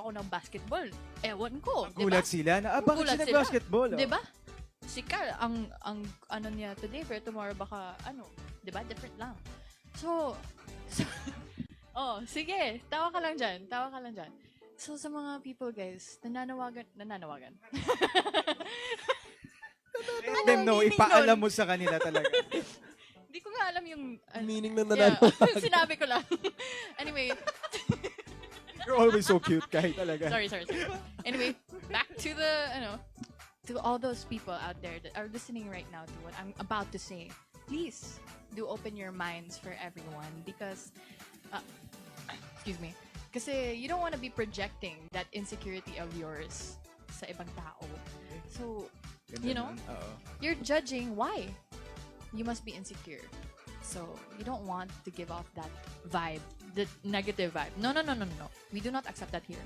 ako ng basketball. Ewan ko, Gulat sila na, bakit Gulat siya sila. nag-basketball? Oh. Diba? Si Carl, ang ano niya today, pero tomorrow baka, diba? Different lang. So oh, sige, tawa ka lang dyan. So, sa mga people, guys, nananawagan. Let them know, meaning ipaalam nun? mo sa kanila talaga. Hindi ko nga alam yung... Meaning ng yeah, nananawagan. sinabi ko lang. Anyway, You're always so cute, kahit talaga. sorry. Anyway, back to the, to all those people out there that are listening right now to what I'm about to say. Please, do open your minds for everyone because, excuse me, kasi you don't want to be projecting that insecurity of yours sa ibang tao. So, Ganda you know, nun. Oo. you're judging why you must be insecure. So, you don't want to give off that vibe, the negative vibe. No. We do not accept that here.